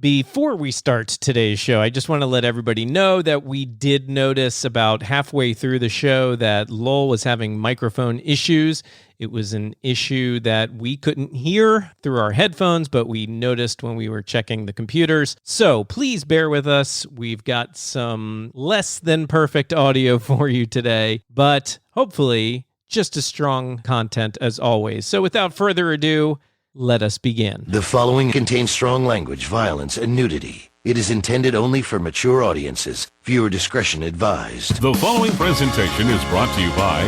Before we start today's show, I just want to let everybody know that we did notice about halfway through the show that Lowell was having microphone issues. It was an issue that we couldn't hear through our headphones, but we noticed when we were checking the computers. So please bear with us. We've got some less than perfect audio for you today, but hopefully just as strong content as always. So without further ado, let us begin. The following contains strong language, violence, and nudity. It is intended only for mature audiences. Viewer discretion advised. The following presentation is brought to you by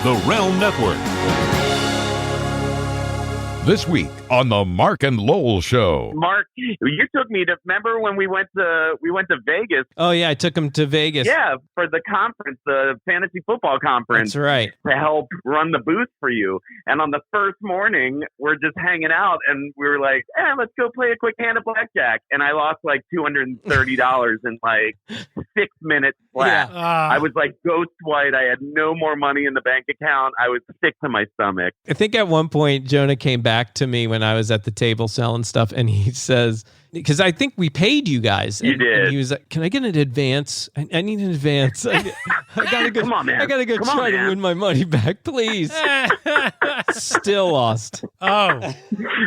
the Realm Network. This week on the Marc and Lowell Show. Marc, you took me to, remember when we went to Vegas? Oh yeah, I took him to Vegas. Yeah, for the conference, the fantasy football conference. That's right. To help run the booth for you. And on the first morning, we're just hanging out and we were like, let's go play a quick hand of blackjack. And I lost like $230 in like 6 minutes flat. Yeah. I was like ghost white. I had no more money in the bank account. I was sick to my stomach. I think at one point Jonah came back to me when I was at the table selling stuff, and he says, because I think we paid you guys. You did. And he was like, "Can I get an advance? I need an advance. I gotta go. Come on, man. I gotta go try to win my money back, please." Still lost. Oh,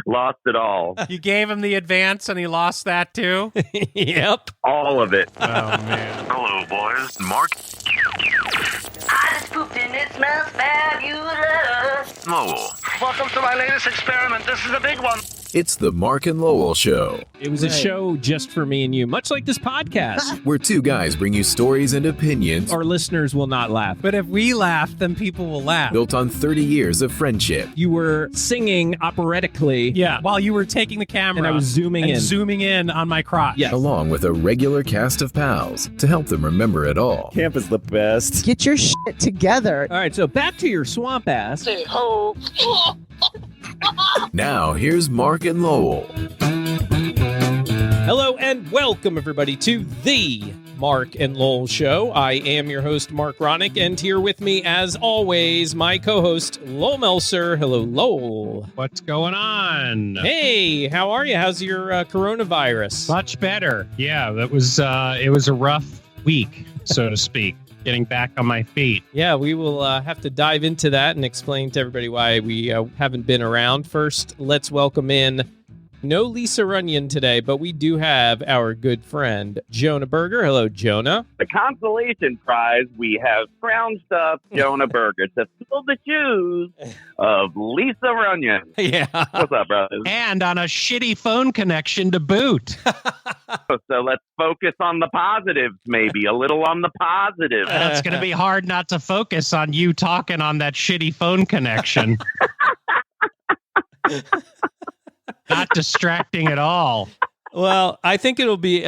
Lost it all. you gave him the advance and he lost that too? Yep. All of it. Oh, man. Hello, boys. Marc, I just pooped and it smells fabulous. Lowell. Welcome to my latest experiment. This is a big one. It's the Marc and Lowell Show, It was a show just for me and you, much like this podcast. where two guys bring you stories and opinions Our listeners will not laugh. But if we laugh, then people will laugh. built on 30 years of friendship. You were singing operatically. Yeah, while you were taking the camera. And I was zooming in. zooming in on my crotch. Yes. Along with a regular cast of pals to help them remember it all. Camp is the best. Get your shit together. All right, so back to your swamp ass. Say ho. Now, here's Marc and Lowell. Hello and welcome everybody to the Marc and Lowell Show. I am your host, Marc Ronick, and here with me, as always, my co-host, Lowell Melser. Hello, Lowell. What's going on? Hey, how are you? How's your coronavirus? Much better. Yeah, it was a rough week, so to speak. Getting back on my feet. Yeah, we will have to dive into that and explain to everybody why we haven't been around. First, let's welcome in, no Lisa Runyon today, but we do have our good friend, Jonah Berger. Hello, Jonah. The consolation prize, we have scrounged up Jonah Berger to fill the shoes of Lisa Runyon. Yeah. What's up, brothers? And on a shitty phone connection to boot. So let's focus on the positives, maybe. A little on the positives. It's going to be hard not to focus on you talking on that shitty phone connection. Not distracting at all. Well, I think we'll be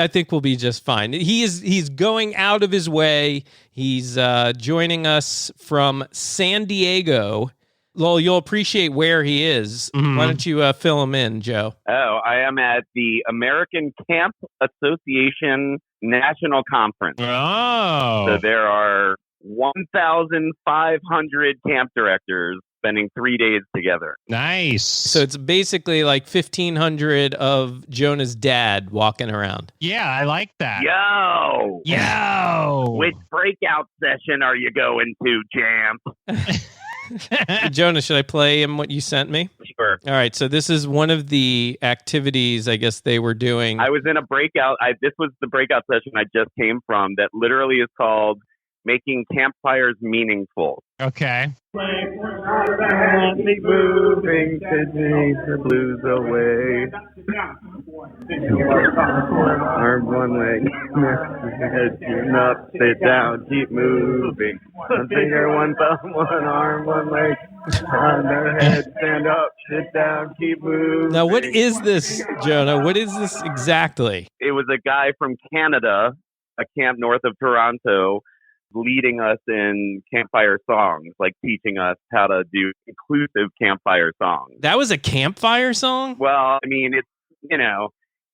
just fine. He's going out of his way. He's joining us from San Diego. Lowell, you'll appreciate where he is. Mhm. Why don't you fill him in, Joe? Oh, I am at the American Camp Association National Conference. Oh. So there are 1,500 camp directors spending 3 days together. Nice. So it's basically like 1,500 of Jonah's dad walking around. Yeah, I like that. Yo! Which breakout session are you going to, champ? Jonah, should I play him what you sent me? Sure. All right, so this is one of the activities I guess they were doing. I was in a breakout. This was the breakout session I just came from that literally is called Making Campfires Meaningful. Okay. Keep moving to take the blues away. Arm one leg, head chin up, sit down, keep moving. One finger, one thumb, one arm, one leg. On their head, stand up, sit down, keep moving. Now, what is this, Jonah? What is this exactly? It was a guy from Canada, a camp north of Toronto, leading us in campfire songs, like teaching us how to do inclusive campfire songs. That was a campfire song? Well, I mean, it's,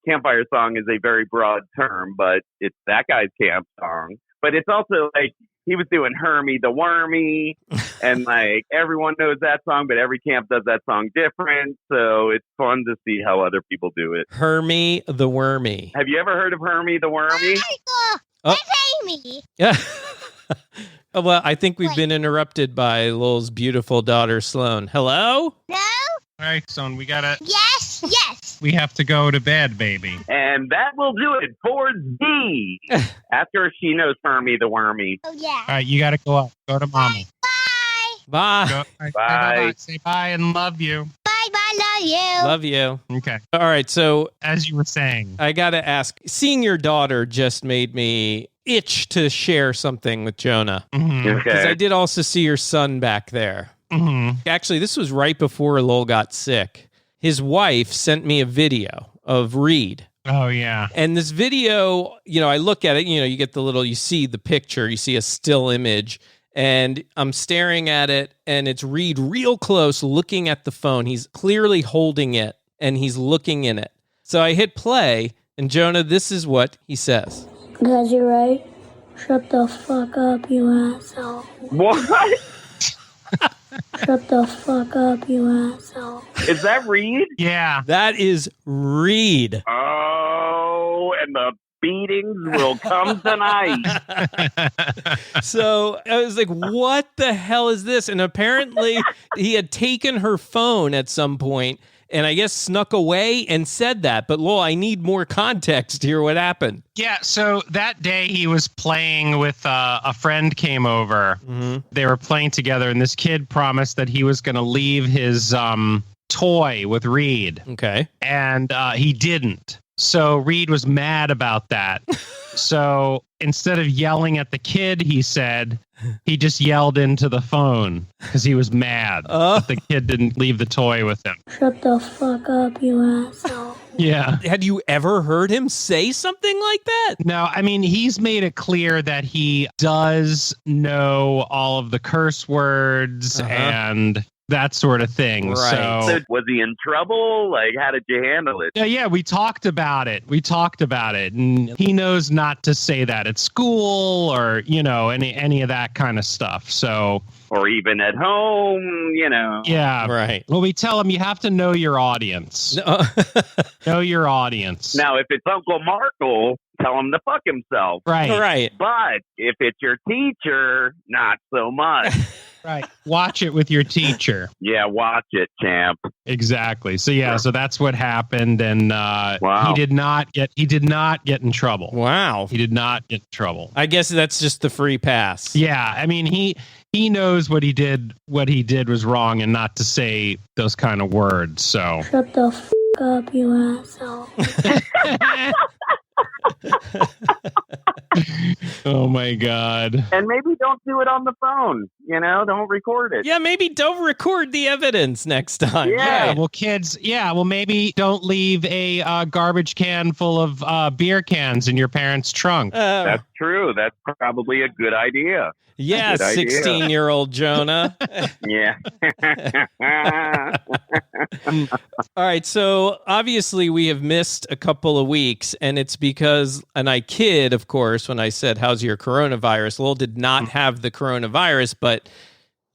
campfire song is a very broad term, but it's that guy's camp song. But it's also like he was doing Hermie the Wormy, and like everyone knows that song, but every camp does that song different. So it's fun to see how other people do it. Hermie the Wormy. Have you ever heard of Hermie the Wormy? Oh. Yeah. Well, I think we've been interrupted by Lowell's beautiful daughter, Sloan. Hello? All right, son, we gotta. Yes. We have to go to bed, baby. And that will do it for D. After she knows Hermie the Wormy. Oh, yeah. All right, you gotta go up. Go to mama. Bye. Go, all right, Bye. Say bye and love you. Bye, love you. Love you. Okay. All right, so As you were saying. I got to ask, seeing your daughter just made me itch to share something with Jonah. Mm-hmm. Because I Okay. did also see your son back there. Mm-hmm. Actually, this was right before Lowell got sick. His wife sent me a video of Reed. Oh, yeah. And this video, I look at it, you get you see the picture, you see a still image, and I'm staring at it, and it's Reed real close looking at the phone. He's clearly holding it, and he's looking in it. So I hit play, and Jonah, this is what he says. Guys, you're right. Shut the fuck up, you asshole. What? Shut the fuck up, you asshole. Is that Reed? Yeah. That is Reed. Oh, and the beatings will come tonight. So I was like, what the hell is this? And apparently he had taken her phone at some point and I guess snuck away and said that. But Lowell, I need more context here. What happened? Yeah, so that day he was playing with a friend came over. Mm-hmm. They were playing together, and this kid promised that he was going to leave his toy with Reed, Okay. and he didn't. So Reed was mad about that. So instead of yelling at the kid, he said, he just yelled into the phone because he was mad that the kid didn't leave the toy with him. Shut the fuck up, you asshole. Yeah. Had you ever heard him say something like that? No, I mean, he's made it clear that he does know all of the curse words and that sort of thing. Right. So was he in trouble? Like, how did you handle it? Yeah, we talked about it. And he knows not to say that at school or, any of that kind of stuff. So, Or even at home, yeah. Right. Well, we tell him you have to know your audience. Know your audience. Now, if it's Uncle Markle, tell him to fuck himself. Right. Right. But if it's your teacher, not so much. Right. Watch it with your teacher. Yeah, watch it, champ. Exactly. So yeah, so that's what happened, and Wow. he did not get in trouble. Wow. He did not get in trouble. I guess that's just the free pass. Yeah, I mean he knows what he did was wrong, and not to say those kind of words. So Shut the fuck up, you asshole. oh my God. And maybe don't do it on the phone. Don't record it. Yeah, maybe don't record the evidence next time. Yeah. Well, kids, maybe don't leave a garbage can full of beer cans in your parents' trunk. That's true. That's probably a good idea. Yeah, Good idea. 16-year-old Jonah. Yeah. All right, so obviously we have missed a couple of weeks, and it's because, and I kid, of course, when I said, how's your coronavirus? Lowell did not have the coronavirus, but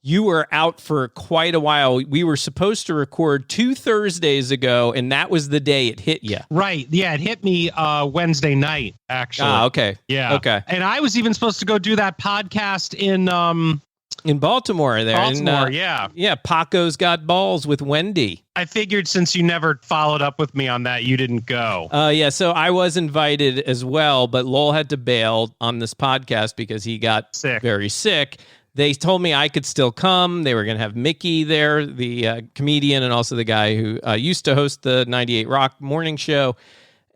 you were out for quite a while. We were supposed to record 2 Thursdays ago, and that was the day it hit you. Right. Yeah, it hit me Wednesday night, actually. Ah, okay. Yeah. Okay. And I was even supposed to go do that podcast in Baltimore there. Baltimore, And, yeah. Yeah, Paco's Got Balls with Wendy. I figured since you never followed up with me on that, you didn't go. Yeah, so I was invited as well, but Lowell had to bail on this podcast because he got very sick. They told me I could still come. They were going to have Mickey there, the comedian, and also the guy who used to host the 98 Rock morning show.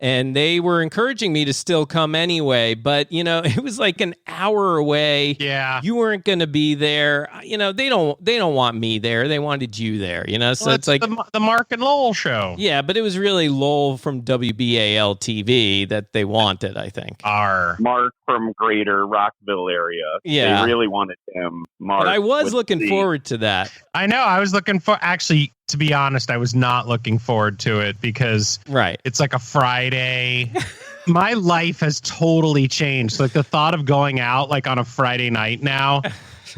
And they were encouraging me to still come anyway, but it was like an hour away. Yeah, you weren't going to be there. They don't want me there. They wanted you there. So well, it's like the Marc and Lowell show. Yeah, but it was really Lowell from WBAL TV that they wanted. I think Marc from Greater Rockville area. Yeah, they really wanted him. Marc, but I was looking forward to that. I know. I was looking for actually. To be honest, I was not looking forward to it because it's like a Friday. My life has totally changed. Like the thought of going out like on a Friday night now,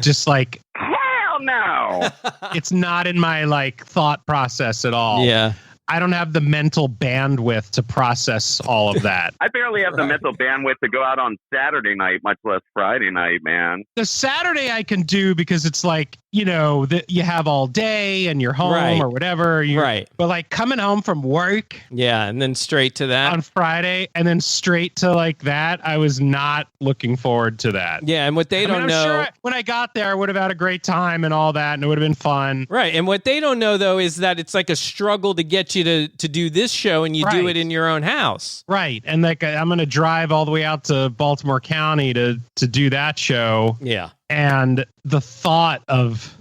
just like Hell no. it's not in my like thought process at all. Yeah. I don't have the mental bandwidth to process all of that. I barely have the mental bandwidth to go out on Saturday night, much less Friday night, man. The Saturday I can do because it's like, you know, you have all day and you're home or whatever. Right. But like coming home from work. Yeah. And then straight to that. On Friday and then straight to like that. I was not looking forward to that. Yeah. And what they don't know. Sure when I got there, I would have had a great time and all that. And it would have been fun. Right. And what they don't know, though, is that it's like a struggle to get you to do this show and you do it in your own house. Right. And like I'm going to drive all the way out to Baltimore County to do that show. Yeah. And the thought of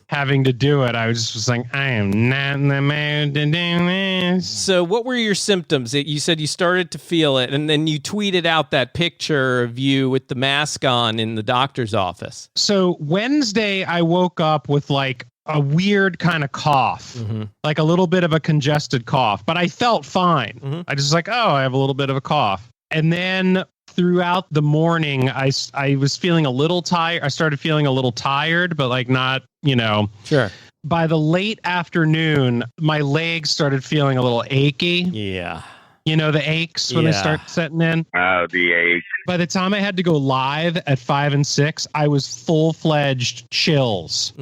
having to do it, I was like, I am not in the mood to do this. So what were your symptoms? You said you started to feel it, and then you tweeted out that picture of you with the mask on in the doctor's office. So Wednesday, I woke up with like a weird kind of cough, like a little bit of a congested cough, but I felt fine. I just was like, oh, I have a little bit of a cough. And then throughout the morning, I was feeling a little tired. I started feeling a little tired, but like not, you know. Sure. By the late afternoon, my legs started feeling a little achy. Yeah. You know, the aches when they start setting in. Oh, the ache. By the time I had to go live at 5 and 6, I was full-fledged chills.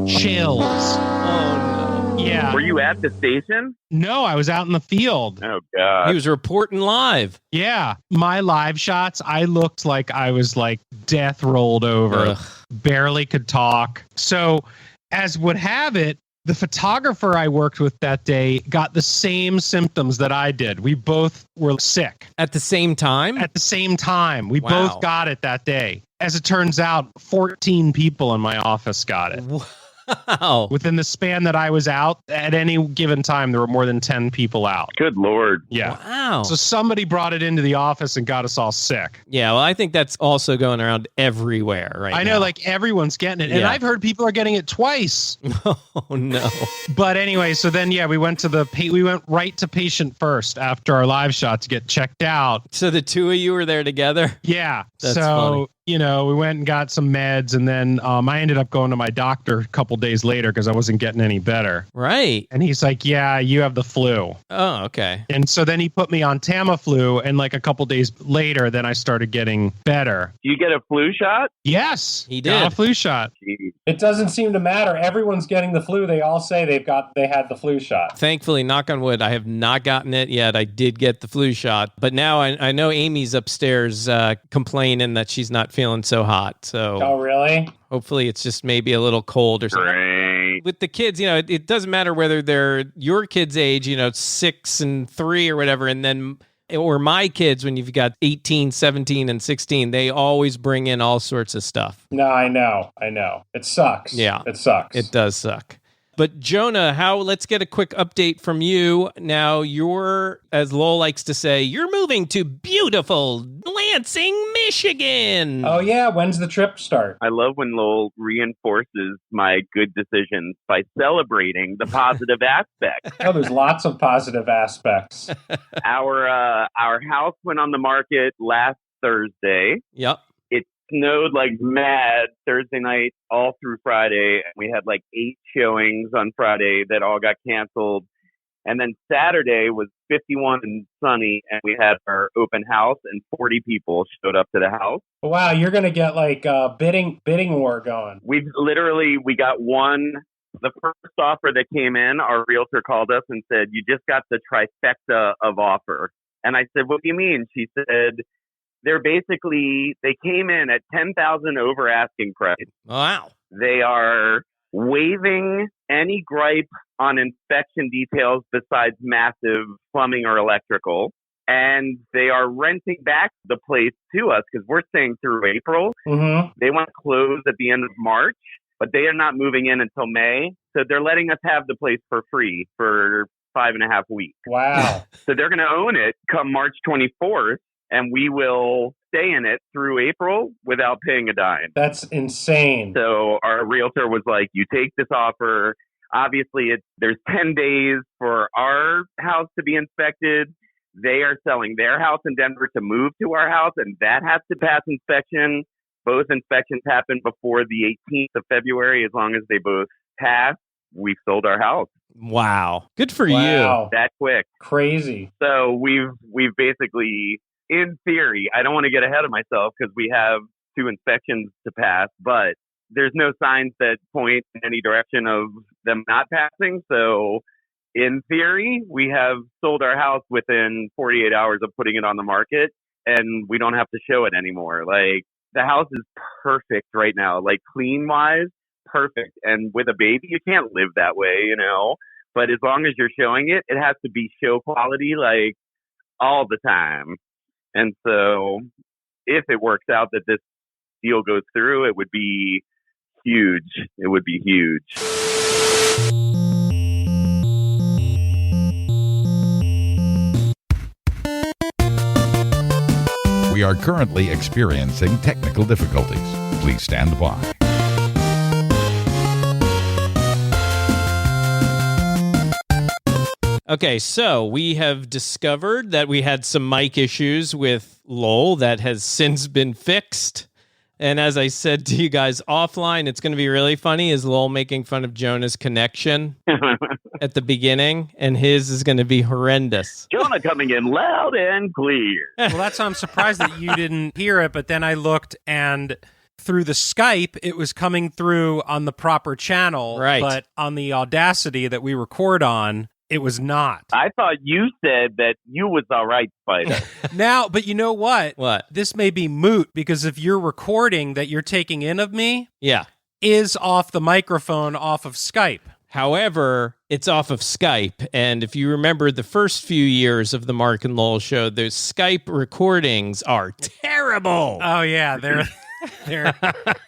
Chills. Oh, no. Yeah. Were you at the station? No, I was out in the field. Oh, God. He was reporting live. Yeah. My live shots, I looked like I was like death rolled over. Ugh. Barely could talk. So, as would have it, the photographer I worked with that day got the same symptoms that I did. We both were sick. At the same time? At the same time. We both got it that day. As it turns out, 14 people in my office got it. Wow. Within the span that I was out, at any given time, there were more than 10 people out. Good Lord. Yeah. Wow. So somebody brought it into the office and got us all sick. Yeah, well, I think that's also going around everywhere right now. I know, like everyone's getting it. And I've heard people are getting it twice. Oh, no. But anyway, so then, we went we went right to patient first after our live shot to get checked out. So the two of you were there together? Yeah. That's funny. You know, we went and got some meds, and then I ended up going to my doctor a couple days later because I wasn't getting any better. Right. And he's like, yeah, you have the flu. Oh, okay. And so then he put me on Tamiflu, and like a couple days later, then I started getting better. Do you get a flu shot? Yes. He did. Got a flu shot. Jeez. It doesn't seem to matter. Everyone's getting the flu. They all say they had the flu shot. Thankfully, knock on wood, I have not gotten it yet. I did get the flu shot. But now I know Amy's upstairs complaining that she's not feeling so hot. So, oh, really? Hopefully it's just maybe a little cold or something. Great. With the kids, you know, it doesn't matter whether they're your kids' age, you know, 6 and 3 or whatever, and then or my kids when you've got 18, 17, and 16, they always bring in all sorts of stuff. No, I know. It sucks. Yeah. It sucks. It does suck. But Jonah, let's get a quick update from you. Now you're, as Lowell likes to say, you're moving to beautiful Lansing, Michigan. Oh, yeah. When's the trip start? I love when Lowell reinforces my good decisions by celebrating the positive aspects. Oh, there's lots of positive aspects. Our house went on the market last Thursday. Yep. It snowed like mad Thursday night all through Friday. We had like 8 showings on Friday that all got canceled. And then Saturday was 51 and sunny, and we had our open house, and 40 people showed up to the house. Wow, you're going to get like bidding war going. We got one. The first offer that came in, our realtor called us and said, "You just got the trifecta of offer." And I said, "What do you mean?" She said, they came in at 10,000 over asking price. Wow. They are waiving any gripe on inspection details besides massive plumbing or electrical. And they are renting back the place to us because we're staying through April. Mm-hmm. They want to close at the end of March, but they are not moving in until May. So they're letting us have the place for free for 5.5 weeks. Wow. So they're going to own it come March 24th. And we will stay in it through April without paying a dime. That's insane. So our realtor was like, you take this offer. Obviously, there's 10 days for our house to be inspected. They are selling their house in Denver to move to our house, and that has to pass inspection. Both inspections happen before the 18th of February. As long as they both pass, we've sold our house. Wow. Good for Wow. That quick. Crazy. So we've basically, in theory, I don't want to get ahead of myself because we have 2 inspections to pass, but there's no signs that point in any direction of them not passing. So in theory, we have sold our house within 48 hours of putting it on the market, and we don't have to show it anymore. Like, the house is perfect right now, like clean wise, perfect. And with a baby, you can't live that way, you know, but as long as you're showing it, it has to be show quality, like all the time. And so if it works out that this deal goes through, it would be huge. It would be huge. We are currently experiencing technical difficulties. Please stand by. Okay, so we have discovered that we had some mic issues with Lowell that has since been fixed. And as I said to you guys offline, it's going to be really funny is Lowell making fun of Jonah's connection at the beginning, and his is going to be horrendous. Jonah coming in loud and clear. Well, that's why I'm surprised that you didn't hear it, but then I looked and through the Skype, it was coming through on the proper channel, right? But on the Audacity that we record on, it was not. I thought you said that you was all right, Spider. Now, but you know what? What? This may be moot because if your recording that you're taking in of me is off the microphone off of Skype. However, it's off of Skype. And if you remember the first few years of the Marc and Lowell show, those Skype recordings are terrible. Oh, yeah. They're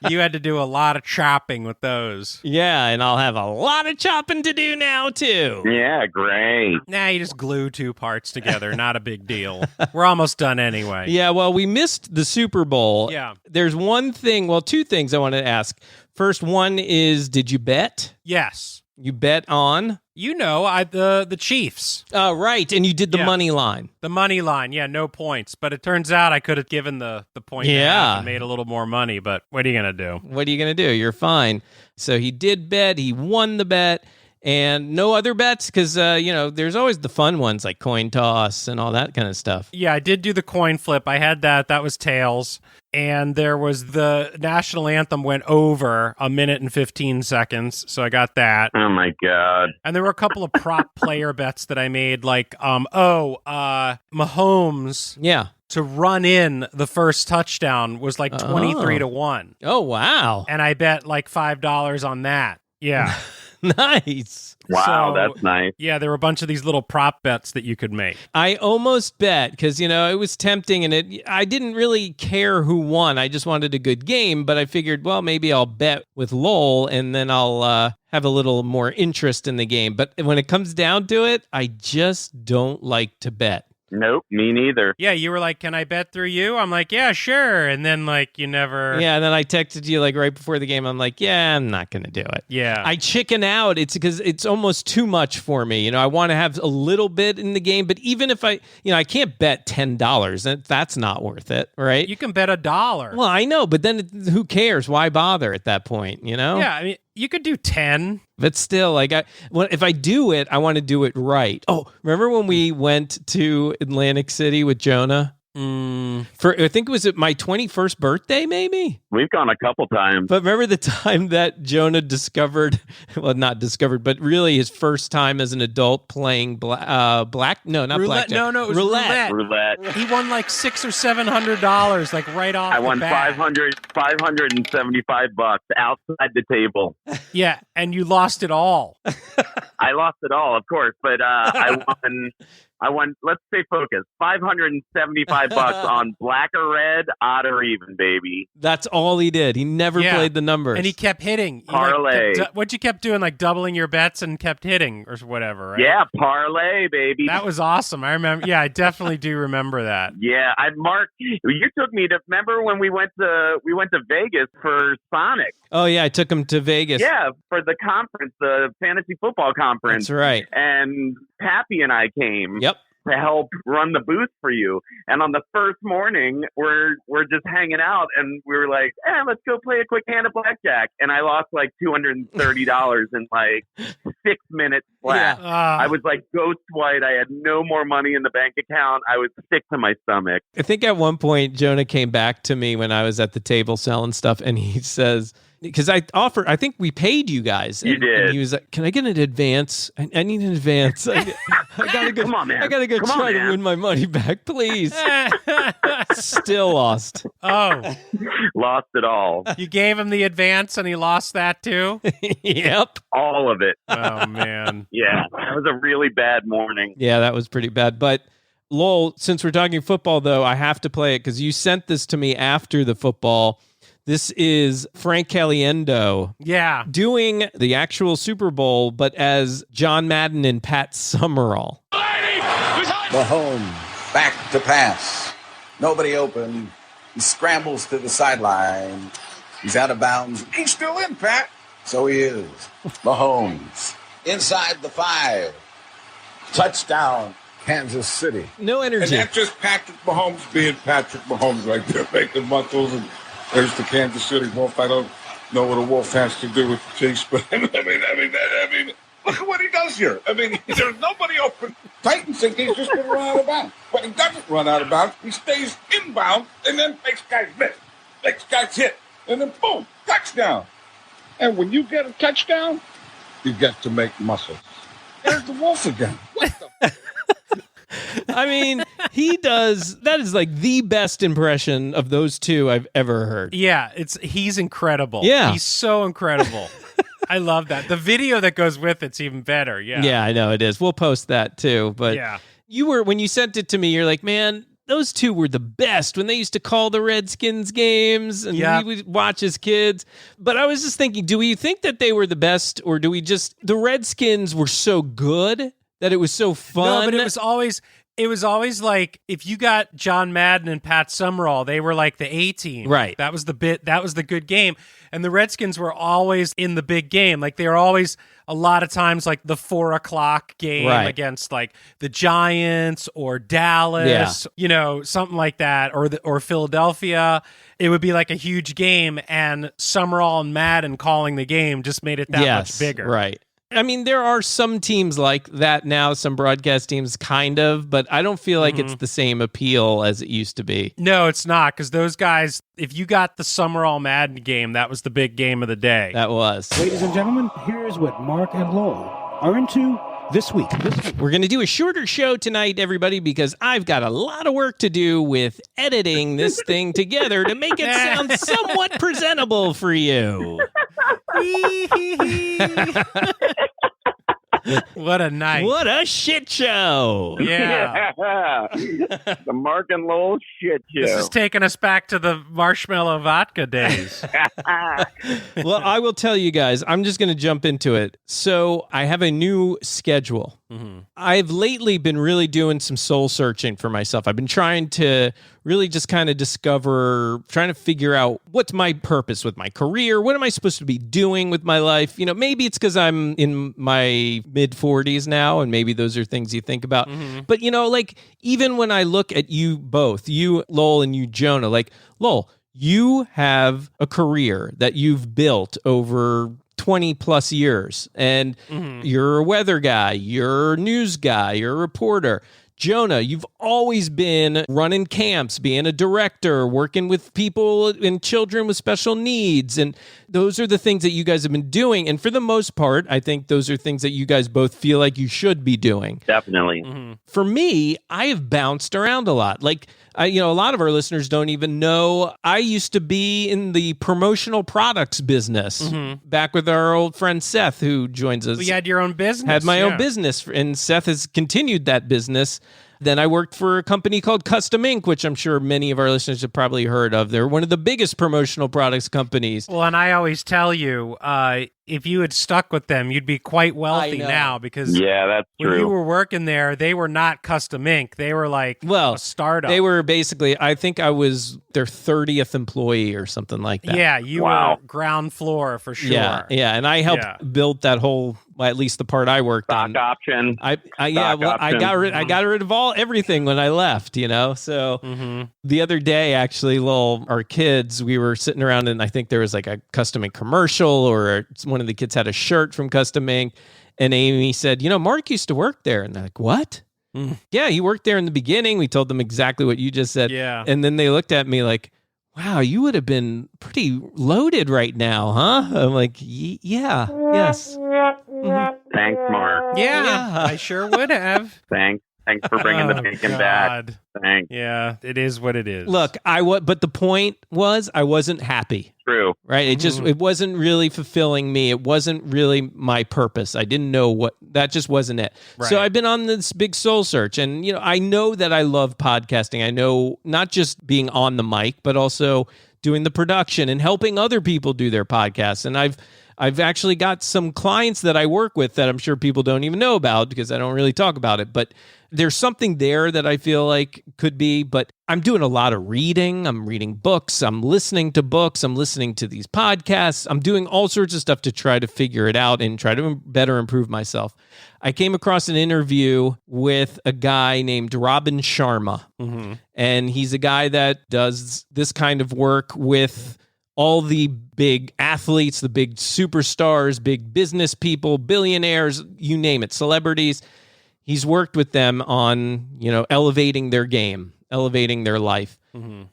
you had to do a lot of chopping with those. Yeah, and I'll have a lot of chopping to do now, too. Yeah, great. Nah, you just glue 2 parts together. Not a big deal. We're almost done anyway. Yeah, well, we missed the Super Bowl. Yeah. There's one thing, well, 2 things I want to ask. First one is, did you bet? Yes. You bet on? You know, the Chiefs. Oh, right, and you did the money line. The money line, yeah, no points. But it turns out I could have given the point and made a little more money, but what are you going to do? What are you going to do? You're fine. So he did bet, he won the bet, and no other bets because, there's always the fun ones like coin toss and all that kind of stuff. Yeah, I did do the coin flip. I had that. That was tails. And there was the national anthem went over 1 minute and 15 seconds. So I got that. Oh, my God. And there were a couple of prop player bets that I made, like, Mahomes. Yeah. To run in the first touchdown was like 23-1. Oh, wow. And I bet like $5 on that. Yeah. Nice. Wow, So, that's nice. Yeah, there were a bunch of these little prop bets that you could make. I almost bet because, it was tempting and I didn't really care who won. I just wanted a good game, but I figured, well, maybe I'll bet with Lowell and then I'll have a little more interest in the game. But when it comes down to it, I just don't like to bet. Nope, me neither. Yeah, you were like, can I bet through you? I'm like, yeah, sure. And then, like, you never... Yeah, and then I texted you, like, right before the game. I'm like, yeah, I'm not going to do it. Yeah. I chicken out. It's because it's almost too much for me. I want to have a little bit in the game, but even if I can't bet $10. That's not worth it, right? You can bet $1. Well, I know, but then who cares? Why bother at that point, Yeah, I mean, you could do 10. But still, like, if I do it, I want to do it right. Oh, remember when we went to Atlantic City with Jonah? I think it was at my 21st birthday, maybe? We've gone a couple times. But remember the time that Jonah discovered, well, not discovered, but really his first time as an adult playing black? No, not roulette. blackjack. No, it was roulette. He won like $600 or $700, like right off I won the bat. $575 outside the table. Yeah, and you lost it all. I lost it all, of course, but I won, let's stay focused, $575 on black or red, odd or even, baby. That's all he did. He never played the numbers. And he kept hitting. Parlay. What you kept doing, like doubling your bets and kept hitting or whatever, right? Yeah, parlay, baby. That was awesome. I remember. Yeah, I definitely do remember that. Yeah, Marc, you took me to, remember when we went to Vegas for Sonic? Oh, yeah, I took him to Vegas. Yeah, for the conference, the fantasy football conference. That's right. And Pappy and I came. Yep. to help run the booth for you. And on the first morning, we're just hanging out, and we were like, let's go play a quick hand of blackjack. And I lost like $230 in like 6 minutes flat. Yeah. I was like ghost white. I had no more money in the bank account. I was sick to my stomach. I think at one point Jonah came back to me when I was at the table selling stuff, and he says, because I think we paid you guys. You did. And he was like, can I get an advance? I need an advance. I gotta go. Come on, man. I gotta go try to win my money back, please. Still lost. Oh. Lost it all. You gave him the advance and he lost that too? Yep. All of it. Oh, man. Yeah. That was a really bad morning. Yeah, that was pretty bad. But Lowell, since we're talking football, though, I have to play it because you sent this to me after the football. This is Frank Caliendo doing the actual Super Bowl, but as John Madden and Pat Summerall. Mahomes back to pass. Nobody open. He scrambles to the sideline. He's out of bounds. He's still in, Pat. So he is. Mahomes inside the 5. Touchdown, Kansas City. No energy. And that's just Patrick Mahomes being Patrick Mahomes right there, making muscles. And there's the Kansas City Wolf. I don't know what a wolf has to do with the Chiefs, but I mean, look at what he does here. I mean, there's nobody open. Titans think he's just going to run out of bounds. But he doesn't run out of bounds. He stays inbound and then makes guys miss, makes guys hit, and then boom, touchdown. And when you get a touchdown, you get to make muscles. There's the wolf again. What the? I mean, he does. That is like the best impression of those two I've ever heard. Yeah, he's incredible. Yeah. He's so incredible. I love that. The video that goes with it's even better. Yeah. Yeah, I know it is. We'll post that too. But yeah. When you sent it to me, you're like, man, those two were the best when they used to call the Redskins games and we would watch as kids. But I was just thinking, do we think that they were the best, or do we just, the Redskins were so good that it was so fun? No, but it was always like, if you got John Madden and Pat Summerall, they were like the A team. Right. That was the good game. And the Redskins were always in the big game. Like they were always a lot of times like the 4:00 game against like the Giants or Dallas, something like that, or Philadelphia. It would be like a huge game, and Summerall and Madden calling the game just made it that much bigger. Right. I mean, there are some teams like that now, some broadcast teams kind of, but I don't feel like it's the same appeal as it used to be. No, it's not, because those guys, if you got the Summerall Madden game, that was the big game of the day. That was. Ladies and gentlemen, here's what Marc and Lowell are into this week. We're going to do a shorter show tonight, everybody, because I've got a lot of work to do with editing this thing together to make it sound somewhat presentable for you. What a night. What a shit show. Yeah. The Marc and Lowell shit show. This is taking us back to the marshmallow vodka days. Well, I will tell you guys, I'm just going to jump into it. So I have a new schedule. Mm-hmm. I've lately been really doing some soul searching for myself. I've been trying to really just kind of trying to figure out what's my purpose with my career. What am I supposed to be doing with my life? Maybe it's because I'm in my mid 40s now, and maybe those are things you think about. Mm-hmm. But, like, even when I look at you both, you, Lowell, and you, Jonah, like, Lowell, you have a career that you've built over 20 plus years, and you're a weather guy, you're a news guy, you're a reporter. Jonah, you've always been running camps, being a director, working with people and children with special needs. And those are the things that you guys have been doing. And for the most part, I think those are things that you guys both feel like you should be doing. Definitely. Mm-hmm. For me, I have bounced around a lot. Like, a lot of our listeners don't even know I used to be in the promotional products business back with our old friend Seth, who joins us. You had your own business. Had my own business, and Seth has continued that business. Then I worked for a company called Custom Ink, which I'm sure many of our listeners have probably heard of. They're one of the biggest promotional products companies. Well, and I always tell you, if you had stuck with them, you'd be quite wealthy now because that's when true. you were working there, they were not custom ink. They were like a startup. They were basically, I think I was their 30th employee or something like that. Yeah, you were ground floor for sure. Yeah, and I helped build that whole, well, at least the part I worked on. Stock option. I got rid of everything when I left, So the other day, actually, our kids, we were sitting around and I think there was like a custom ink commercial or one of the kids had a shirt from Custom Ink, and Amy said, Mark used to work there. And they're like, what? Yeah, he worked there in the beginning. We told them exactly what you just said. Yeah. And then they looked at me like, wow, you would have been pretty loaded right now, huh? I'm like, yeah, yes. Thanks, Mark. Yeah, I sure would have. Thanks for bringing the bacon back. Thanks. Yeah, it is what it is. Look, but the point was I wasn't happy. True. Right? It wasn't really fulfilling me. It wasn't really my purpose. I didn't know that just wasn't it. Right. So I've been on this big soul search, and I know that I love podcasting. I know not just being on the mic, but also doing the production and helping other people do their podcasts. And I've actually got some clients that I work with that I'm sure people don't even know about because I don't really talk about it. But there's something there that I feel like could be, but I'm doing a lot of reading. I'm reading books. I'm listening to books. I'm listening to these podcasts. I'm doing all sorts of stuff to try to figure it out and try to better improve myself. I came across an interview with a guy named Robin Sharma, and he's a guy that does this kind of work with all the big athletes, the big superstars, big business people, billionaires, you name it, celebrities. He's worked with them on, elevating their game, elevating their life.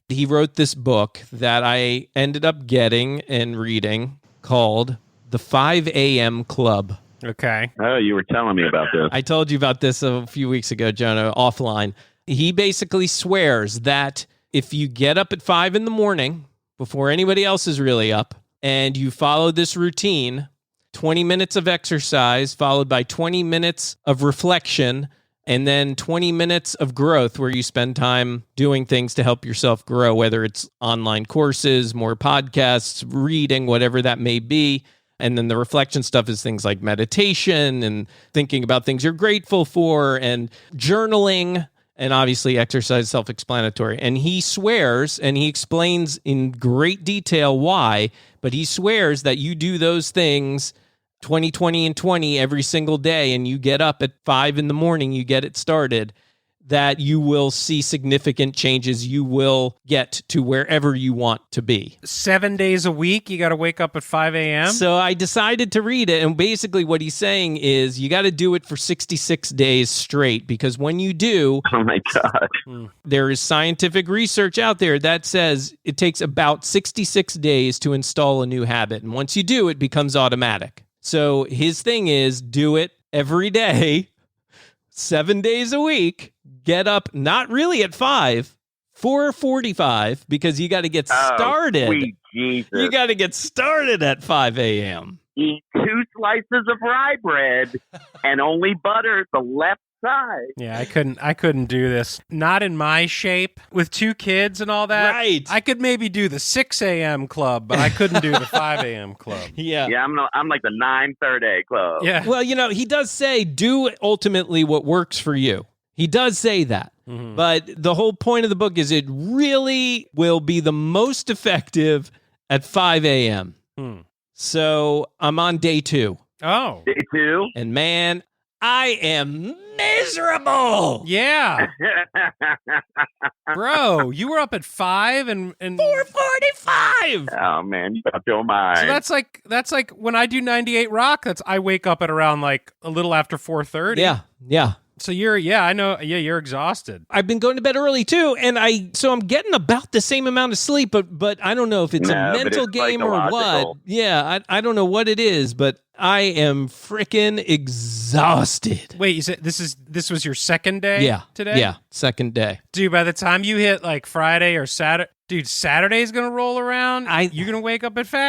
He wrote this book that I ended up getting and reading called The 5 a.m. Club. Okay. Oh, you were telling me about this. I told you about this a few weeks ago, Jonah, offline. He basically swears that if you get up at 5 in the morning before anybody else is really up and you follow this routine, 20 minutes of exercise followed by 20 minutes of reflection and then 20 minutes of growth where you spend time doing things to help yourself grow, whether it's online courses, more podcasts, reading, whatever that may be. And then the reflection stuff is things like meditation and thinking about things you're grateful for and journaling. And obviously exercise, self-explanatory. And he swears, and he explains in great detail why, but he swears that you do those things 20, 20, and 20 every single day, and you get up at 5 in the morning, you get it started, that you will see significant changes. You will get to wherever you want to be. 7 days a week, you got to wake up at 5 a.m.? So I decided to read it, and basically what he's saying is you got to do it for 66 days straight, because when you do... Oh my God. There is scientific research out there that says it takes about 66 days to install a new habit, and once you do, it becomes automatic. So his thing is do it every day, 7 days a week. Get up, not really at 5, 4:45, because you got to get started. Sweet Jesus. You got to get started at 5 a.m. Eat 2 slices of rye bread and only butter the left side. Yeah, I couldn't do this. Not in my shape with 2 kids and all that. Right. I could maybe do the 6 a.m. club, but I couldn't do the 5 a.m. club. Yeah. Yeah, I'm like the 9:30 club. Yeah. Well, he does say do ultimately what works for you. He does say that. But the whole point of the book is it really will be the most effective at 5 a.m. So I'm on day 2. Oh. Day 2? And man, I am miserable. Yeah. Bro, you were up at 5 and 4:45. Oh man, you got your mind. So that's like when I do 98 Rock, I wake up at around like a little after 4:30. Yeah. So you're exhausted. I've been going to bed early too, and I'm getting about the same amount of sleep, but I don't know if it's a mental game or what. Yeah, I don't know what it is, but I am freaking exhausted. Wait, you said this was your second day today? Yeah, second day. Dude, by the time you hit like Friday or Saturday, dude, Saturday's going to roll around? You're going to wake up at 5?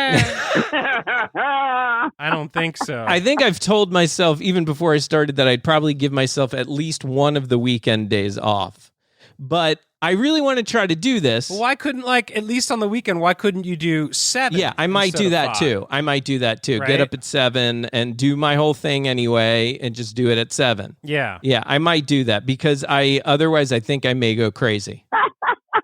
I don't think so. I think I've told myself even before I started that I'd probably give myself at least one of the weekend days off. But I really want to try to do this. Well, why couldn't, like, at least on the weekend, why couldn't you do 7? Yeah, I might do that too. I might do that too. Right? Get up at 7 and do my whole thing anyway and just do it at 7. Yeah. Yeah, I might do that because otherwise I think I may go crazy.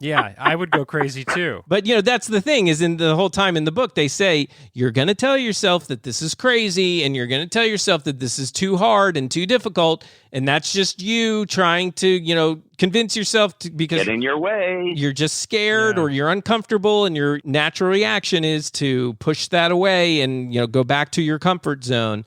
Yeah, I would go crazy too. But, that's the thing is in the whole time in the book, they say you're going to tell yourself that this is crazy and you're going to tell yourself that this is too hard and too difficult. And that's just you trying to, convince yourself to, because get in your way. You're just scared or you're uncomfortable and your natural reaction is to push that away and, go back to your comfort zone.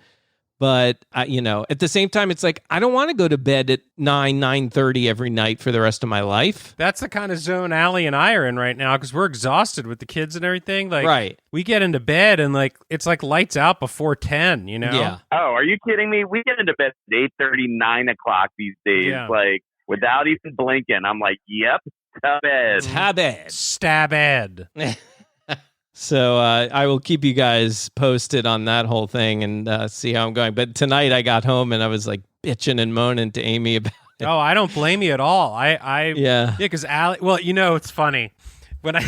But, at the same time, it's like, I don't want to go to bed at 9:30 every night for the rest of my life. That's the kind of zone Allie and I are in right now because we're exhausted with the kids and everything. Like, right. We get into bed and, like, it's like lights out before 10, Yeah. Oh, are you kidding me? We get into bed at 8:30, 9 o'clock these days. Yeah. Like, without even blinking. I'm like, yep, to bed. Stab Ed. So I will keep you guys posted on that whole thing and see how I'm going. But tonight I got home and I was like bitching and moaning to Amy about it. Oh, I don't blame you at all. Yeah, because Allie. Well, it's funny when I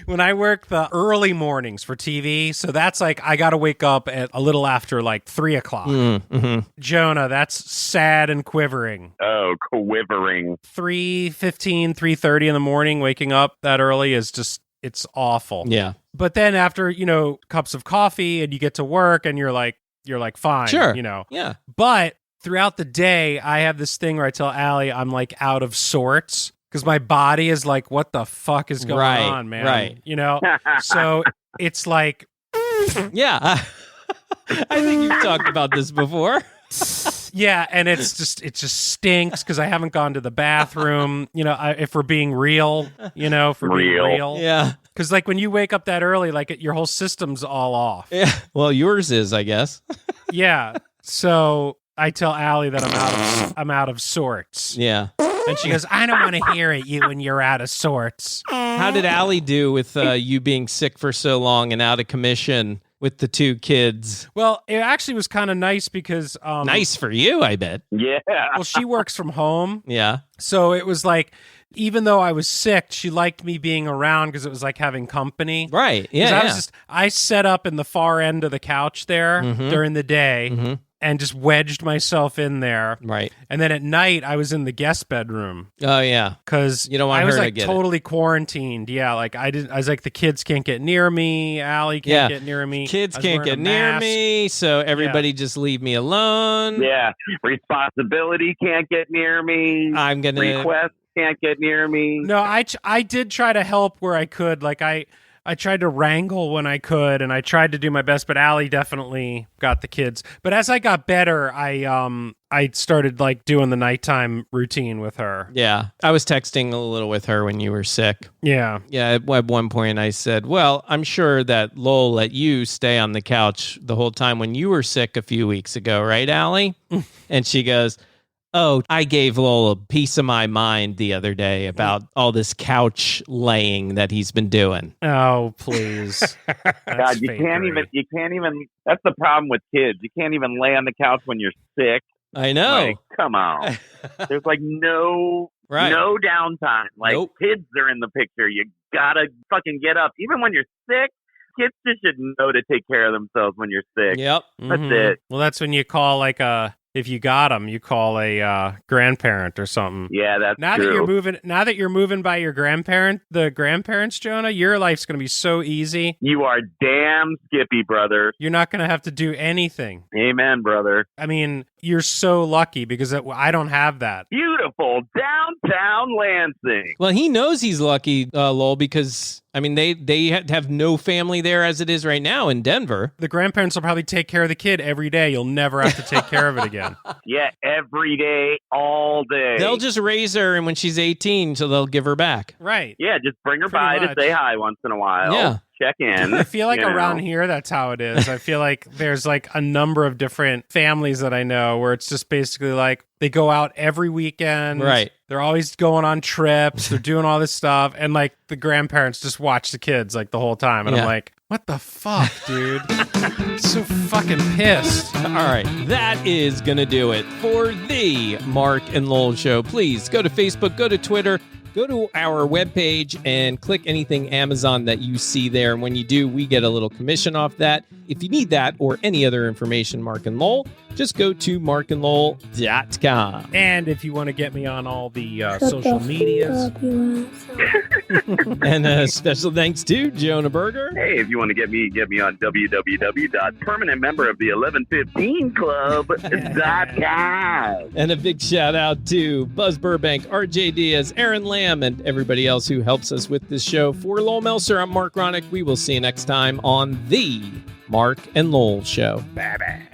when I work the early mornings for TV. So that's like I got to wake up at a little after like 3 o'clock. Mm-hmm. Jonah, that's sad and quivering. Oh, quivering. 3:15, 3:30 in the morning, waking up that early is just. It's awful. Yeah. But then after, cups of coffee and you get to work and you're like fine. Sure. Yeah. But throughout the day, I have this thing where I tell Allie I'm like out of sorts because my body is like, what the fuck is going on, man? Right. So it's like. Yeah. I think you've talked about this before. Yeah, and it just stinks because I haven't gone to the bathroom. If we're being real, if we're being real, yeah. Because like when you wake up that early, like your whole system's all off. Yeah. Well, yours is, I guess. Yeah. So I tell Allie that I'm out of sorts. Yeah. And she goes, I don't want to hear it, you when you're out of sorts. How did Allie do with you being sick for so long and out of commission? With the 2 kids. Well, it actually was kind of nice because... nice for you, I bet. Yeah. Well, she works from home. Yeah. So it was like, even though I was sick, she liked me being around because it was like having company. Right. Yeah. I set up in the far end of the couch there during the day and just wedged myself in there. Right. And then at night, I was in the guest bedroom. Oh, yeah. Because you don't want I was her like to get totally quarantined. Yeah. Like I was like, the kids can't get near me. Allie can't get near me. Kids can't get near me. So everybody just leave me alone. Yeah. Responsibility can't get near me. I'm going to... Request can't get near me. No, I did try to help where I could. Like I tried to wrangle when I could, and I tried to do my best, but Allie definitely got the kids. But as I got better, I started like doing the nighttime routine with her. Yeah. I was texting a little with her when you were sick. Yeah. Yeah. At one point I said, well, I'm sure that Lowell let you stay on the couch the whole time when you were sick a few weeks ago, right, Allie? And she goes, oh, I gave Lowell a piece of my mind the other day about all this couch laying that he's been doing. Oh, please. God, you can't even, that's the problem with kids. You can't even lay on the couch when you're sick. I know. Like, come on. There's like no downtime. Like kids are in the picture. You gotta fucking get up. Even when you're sick, kids just should know to take care of themselves when you're sick. Yep. That's it. Well, that's when you call like if you got them, you call a grandparent or something. Yeah, that's now true. Now that you're moving by your the grandparents, Jonah, your life's going to be so easy. You are damn skippy, brother. You're not going to have to do anything. Amen, brother. I mean, you're so lucky because I don't have that. Beautiful downtown Lansing. Well, he knows he's lucky, Lowell, because I mean, they have no family there as it is right now in Denver. The grandparents will probably take care of the kid every day. You'll never have to take care of it again. Yeah, every day, all day. They'll just raise her, and when she's 18, so they'll give her back. Right. Yeah, just bring her Pretty by much. to say hi once in a while. Yeah. Check in. I feel like around here, that's how it is. I feel like there's like a number of different families that I know where it's just basically like they go out every weekend. Right. They're always going on trips. They're doing all this stuff. And like the grandparents just watch the kids like the whole time. And I'm like, What the fuck, dude? So fucking pissed. All right, that is going to do it for the Marc and Lowell Show. Please go to Facebook, go to Twitter, go to our webpage and click anything Amazon that you see there. And when you do, we get a little commission off that. If you need that or any other information, Marc and Lowell, just go to marcandlowell.com. And if you want to get me on all the social medias. And a special thanks to Jonah Berger. Hey, if you want to get me on www.permanentmemberofthe1115club.com. And a big shout out to Buzz Burbank, RJ Diaz, Aaron Lamb, and everybody else who helps us with this show. For Lowell Melser, I'm Marc Ronick. We will see you next time on the Marc and Lowell Show. Bye-bye.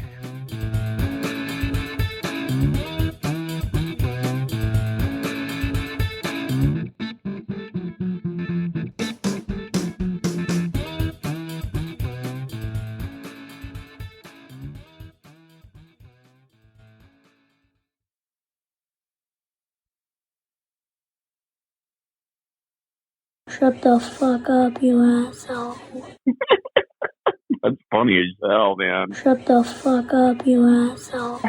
Shut the fuck up, you asshole. That's funny as hell, man. Shut the fuck up, you asshole.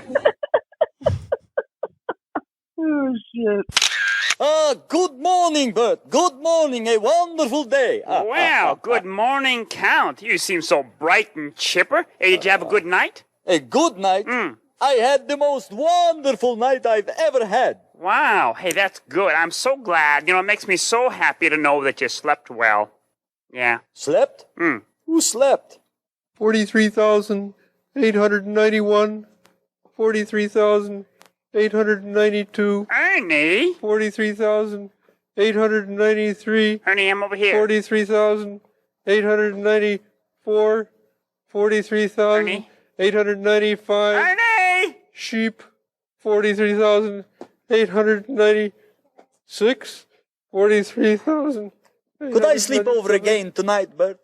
Oh, shit. Good morning, Bert. Good morning. A wonderful day. Wow, good morning, Count. You seem so bright and chipper. Hey, did you have a good night? A good night? I had the most wonderful night I've ever had. Wow. Hey, that's good. I'm so glad. You know, it makes me so happy to know that you slept well. Yeah. Slept? Who slept? 43,891. 43,892. Ernie? 43,893. Ernie, I'm over here. 43,894. 43,895. Ernie! Sheep. 43,896. 43,000. Could I sleep over again tonight, Bert?